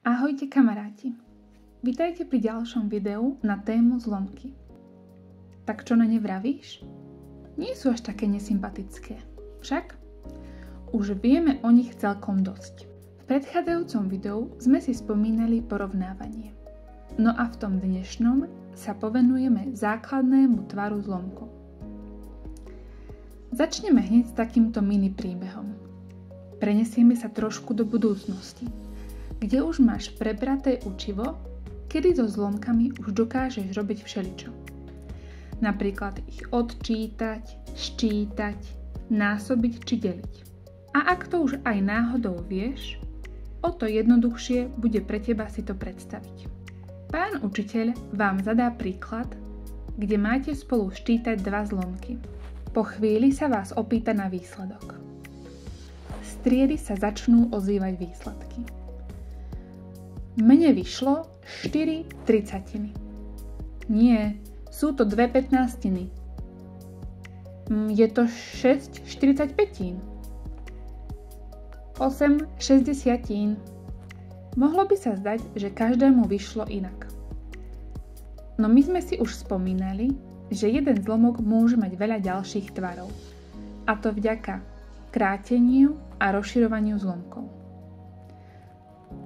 Ahojte kamaráti, vitajte pri ďalšom videu na tému zlomky. Tak čo na ne vravíš? Nie sú až také nesympatické, však? Už vieme o nich celkom dosť. V predchádzajúcom videu sme si spomínali porovnávanie. No a v tom dnešnom sa povenujeme základnému tvaru zlomkov. Začneme hneď s takýmto mini príbehom. Prenesieme sa trošku do budúcnosti, kde už máš prebraté učivo, kedy so zlomkami už dokážeš robiť všeličo. Napríklad ich odčítať, ščítať, násobiť či deliť. A ak to už aj náhodou vieš, o to jednoduchšie bude pre teba si to predstaviť. Pán učiteľ vám zadá príklad, kde máte spolu ščítať dva zlomky. Po chvíli sa vás opýta na výsledok. Z triedy sa začnú ozývať výsledky. Mne vyšlo 4 tridsiatiny. Nie, sú to 2 pätnástiny. Je to 6 45. 8 šesťdesiatín. Mohlo by sa zdať, že každému vyšlo inak. No my sme si už spomínali, že jeden zlomok môže mať veľa ďalších tvarov. A to vďaka kráteniu a rozširovaniu zlomkov.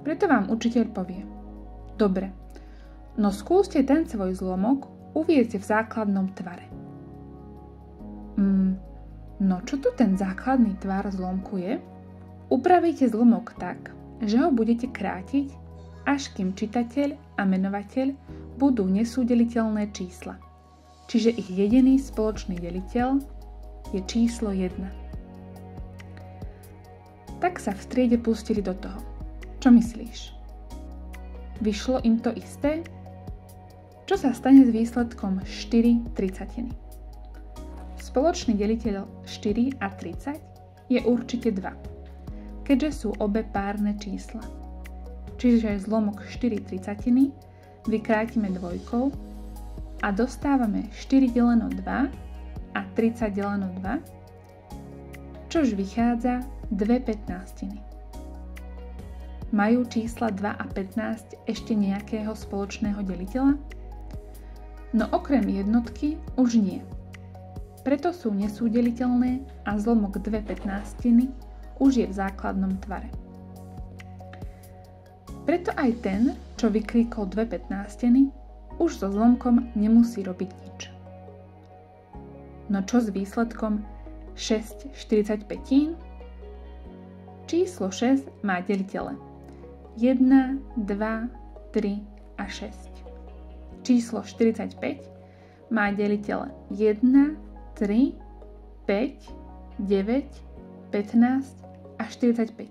Preto vám učiteľ povie: dobre, no skúste ten svoj zlomok uviesť v základnom tvare. No čo tu ten základný tvar zlomku je? Upravíte zlomok tak, že ho budete krátiť, až kým čitateľ a menovateľ budú nesúdeliteľné čísla. Čiže ich jediný spoločný deliteľ je číslo 1. Tak sa v triede pustili do toho. Čo myslíš? Vyšlo im to isté? Čo sa stane s výsledkom 4 tridsiatiny? Spoločný deliteľ 4 a 30 je určite 2, keďže sú obe párne čísla. Čiže zlomok 4 tridsiatiny vykrátime dvojkou a dostávame 4 deleno 2 a 30 deleno 2, čož vychádza 2 pätnástiny. Majú čísla 2 a 15 ešte nejakého spoločného deliteľa? No okrem jednotky už nie. Preto sú nesúdeliteľné a zlomok 2 pätnástiny už je v základnom tvare. Preto aj ten, čo vykríkol 2 pätnástiny, už so zlomkom nemusí robiť nič. No čo s výsledkom 6 45? Číslo 6 má deliteľe 1, 2, 3 a 6. Číslo 45 má deliteľe 1, 3, 5, 9, 15 a 45.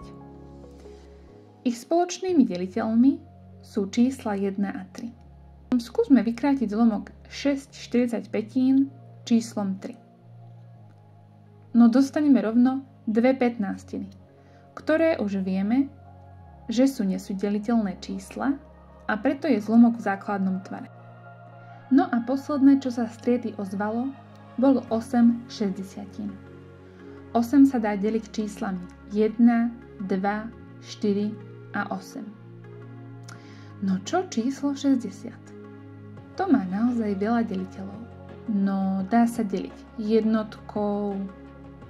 Ich spoločnými deliteľmi sú čísla 1 a 3. Skúsme vykrátiť zlomok 6 45 číslom 3. No dostaneme rovno 2 pätnástiny, ktoré už vieme, že sú nesúdeliteľné čísla a preto je zlomok v základnom tvare. No a posledné, čo sa z triedy ozvalo, bolo 8 šesťdesiatín. 8 sa dá deliť číslami 1, 2, 4 a 8. No čo číslo 60? To má naozaj veľa deliteľov. No dá sa deliť jednotkou,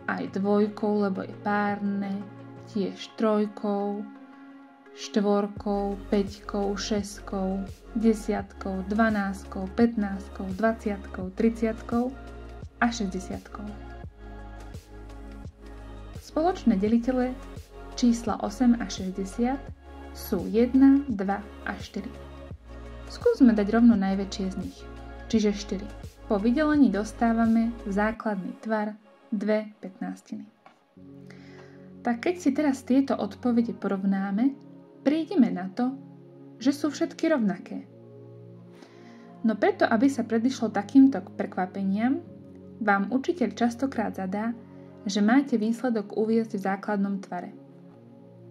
aj dvojkou, lebo je párne, tiež trojkou, štvorkou, päťkou, šesťkou, desiatkou, 12, 15, 20, 30 a 60. Spoločné deliteľe čísla 8 a 60 sú 1, 2 a 4. Skúsme dať rovno najväčšie z nich, čiže 4. Po vydelení dostávame základný tvar 2 pätnástiny. Tak keď si teraz tieto odpovede porovnáme, prídeme na to, že sú všetky rovnaké. No preto, aby sa predišlo takýmto prekvapeniam, vám učiteľ častokrát zadá, že máte výsledok uviesť v základnom tvare.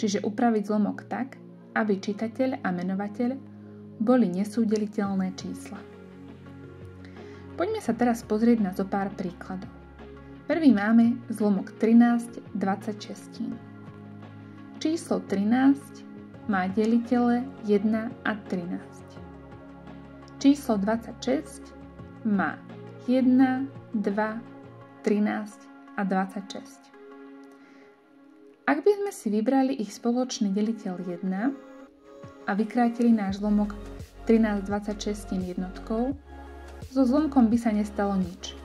Čiže upraviť zlomok tak, aby čitateľ a menovateľ boli nesúdeliteľné čísla. Poďme sa teraz pozrieť na zopár príkladov. Prvý máme zlomok 13 26. Číslo 13 má deliteľe 1 a 13. Číslo 26 má 1, 2, 13 a 26. Ak by sme si vybrali ich spoločný deliteľ 1 a vykrátili náš zlomok 13 26 jednotkou, so zlomkom by sa nestalo nič.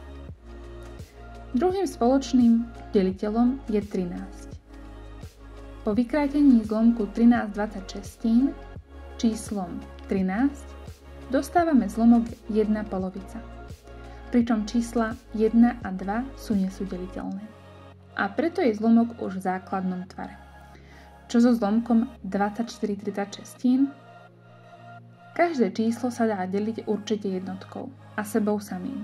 Druhým spoločným deliteľom je 13. Po vykrátení zlomku 13 26 číslom 13 dostávame zlomok 1 polovica, pričom čísla 1 a 2 sú nesúdeliteľné. A preto je zlomok už v základnom tvare. Čo so zlomkom 24 36? Každé číslo sa dá deliť určite jednotkou a sebou samým.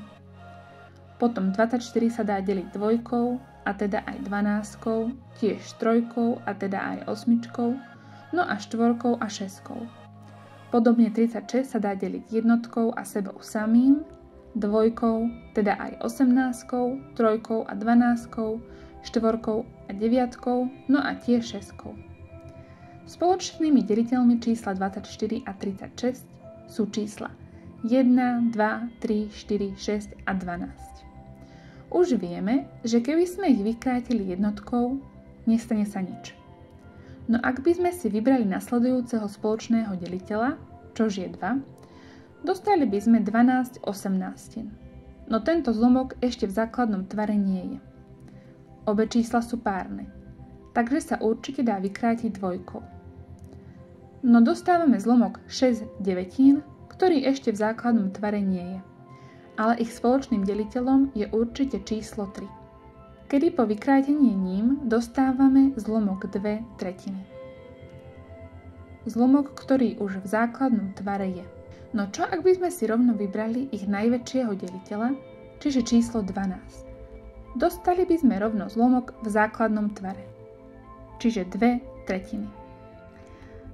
Potom 24 sa dá deliť dvojkou, a teda aj 12, tiež trojkou, a teda aj 8, no a 4 a 6. Podobne 36 sa dá deliť jednotkou a sebou samým, dvojkou, teda aj 18, trojkou a 12, 4 a 9, no a tiež 6. Spoločnými deliteľmi čísla 24 a 36 sú čísla 1, 2, 3, 4, 6 a 12. Už vieme, že keby sme ich vykrátili jednotkou, nestane sa nič. No ak by sme si vybrali nasledujúceho spoločného deliteľa, čož je 2, dostali by sme 12 18. No tento zlomok ešte v základnom tvare nie je. Obe čísla sú párne, takže sa určite dá vykrátiť dvojkou. No dostávame zlomok 6 devetín, ktorý ešte v základnom tvare nie je. Ale ich spoločným deliteľom je určite číslo 3, kedy po vykrátení ním dostávame zlomok 2 tretiny. Zlomok, ktorý už v základnom tvare je. No čo ak by sme si rovno vybrali ich najväčšieho deliteľa, čiže číslo 12? Dostali by sme rovno zlomok v základnom tvare, čiže 2 tretiny.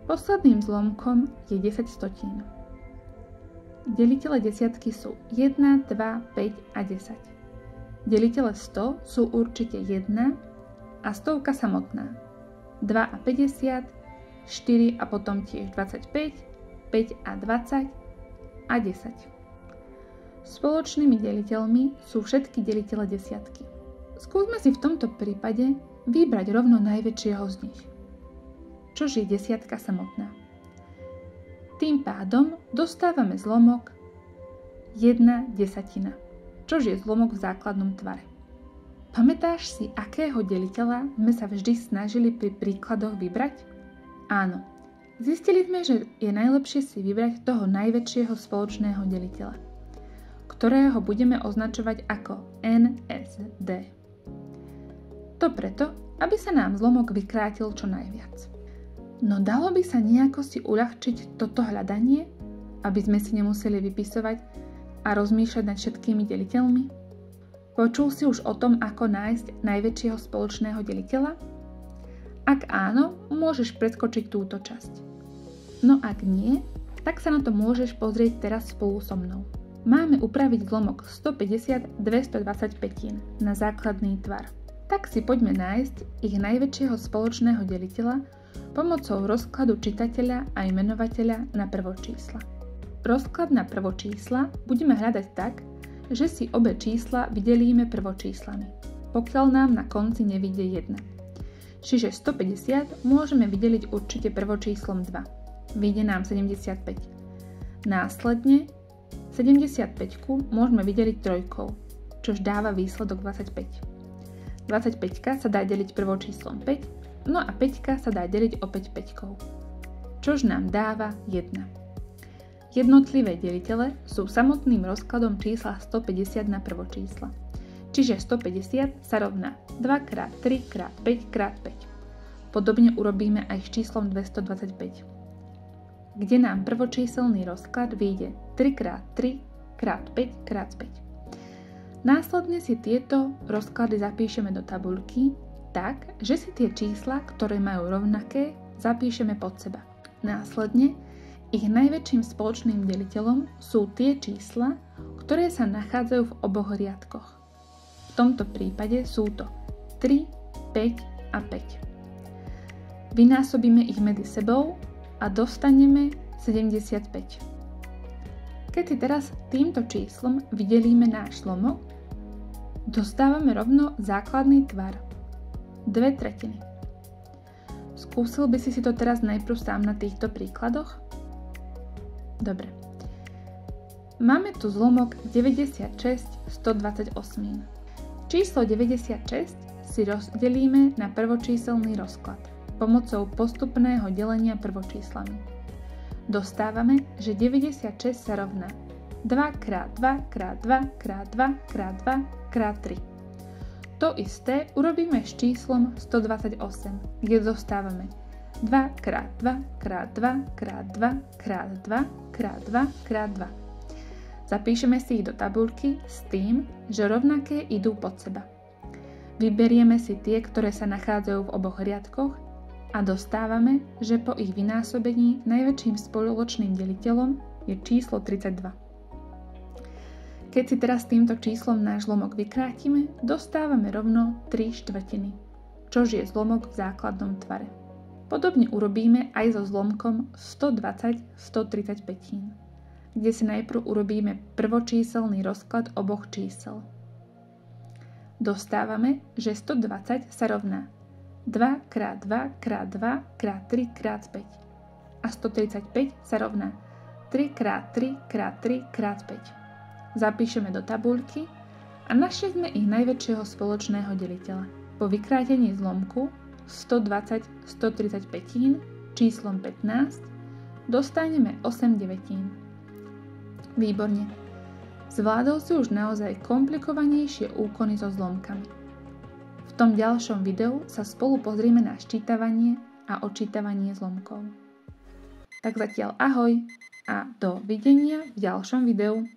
Posledným zlomkom je 10 stotín. Deliteľe desiatky sú 1, 2, 5 a 10. Deliteľe 100 sú určite 1 a stovka samotná. 2 a 50, 4 a potom tiež 25, 5 a 20 a 10. Spoločnými deliteľmi sú všetky deliteľe desiatky. Skúsme si v tomto prípade vybrať rovno najväčšieho z nich, čož je desiatka samotná. Tým pádom dostávame zlomok 1 desatina, čož je zlomok v základnom tvare. Pamätáš si, akého deliteľa sme sa vždy snažili pri príkladoch vybrať? Áno, zistili sme, že je najlepšie si vybrať toho najväčšieho spoločného deliteľa, ktorého budeme označovať ako NSD. To preto, aby sa nám zlomok vykrátil čo najviac. No dalo by sa nejako si uľahčiť toto hľadanie, aby sme si nemuseli vypisovať a rozmýšľať nad všetkými deliteľmi? Počul si už o tom, ako nájsť najväčšieho spoločného deliteľa? Ak áno, môžeš preskočiť túto časť. No ak nie, tak sa na to môžeš pozrieť teraz spolu so mnou. Máme upraviť zlomok 150 225 na základný tvar. Tak si poďme nájsť ich najväčšieho spoločného deliteľa pomocou rozkladu čitateľa a imenovateľa na prvočísla. Rozklad na prvočísla budeme hľadať tak, že si obe čísla vydelíme prvočíslami, pokiaľ nám na konci nevyjde 1. Čiže 150 môžeme vydeliť určite prvočíslom 2. Vyjde nám 75. Následne 75 môžeme vydeliť trojkou, čož dáva výsledok 25. 25 sa dá deliť prvočíslom 5, no a 5 sa dá deliť opäť 5, čož nám dáva 1. Jednotlivé deliteľe sú samotným rozkladom čísla 150 na prvočísla. Čiže 150 sa rovná 2x3 x 5 x 5. Podobne urobíme aj s číslom 225, kde nám prvočíselný rozklad vyjde 3x3 x 5 x 5. Následne si tieto rozklady zapíšeme do tabuľky tak, že si tie čísla, ktoré majú rovnaké, zapíšeme pod seba. Následne ich najväčším spoločným deliteľom sú tie čísla, ktoré sa nachádzajú v oboch riadkoch. V tomto prípade sú to 3, 5 a 5. Vynásobíme ich medzi sebou a dostaneme 75. Keď si teraz týmto číslom vydelíme náš zlomok, dostávame rovno základný tvar 2/3. Skúsil by si to teraz najprv sám na týchto príkladoch? Dobre. Máme tu zlomok 96 128. Číslo 96 si rozdelíme na prvočíselný rozklad pomocou postupného delenia prvočíslami. Dostávame, že 96 sa rovná 2 x 2 x 2 x 2 x 2 x 3. To isté urobíme s číslom 128, kde dostávame 2 x 2 x 2 x 2 x 2 x 2 x 2. Zapíšeme si ich do tabuľky s tým, že rovnaké idú pod seba. Vyberieme si tie, ktoré sa nachádzajú v oboch riadkoch a dostávame, že po ich vynásobení najväčším spoločným deliteľom je číslo 32. Keď si teraz týmto číslom náš zlomok vykrátime, dostávame rovno 3/4, čož je zlomok v základnom tvare. Podobne urobíme aj so zlomkom 120 135, kde si najprv urobíme prvočíselný rozklad oboch čísel. Dostávame, že 120 sa rovná 2 x 2 x 2 x 3 x 5 a 135 sa rovná 3 x 3 x 3 x 5. Zapíšeme do tabuľky a našli sme ich najväčšieho spoločného deliteľa. Po vykrátení zlomku 120 135 číslom 15 dostaneme 8/9. Výborne. Zvládol si už naozaj komplikovanejšie úkony so zlomkami. V tom ďalšom videu sa spolu pozrieme na ščítavanie a odčítavanie zlomkov. Tak zatiaľ ahoj a dovidenia v ďalšom videu.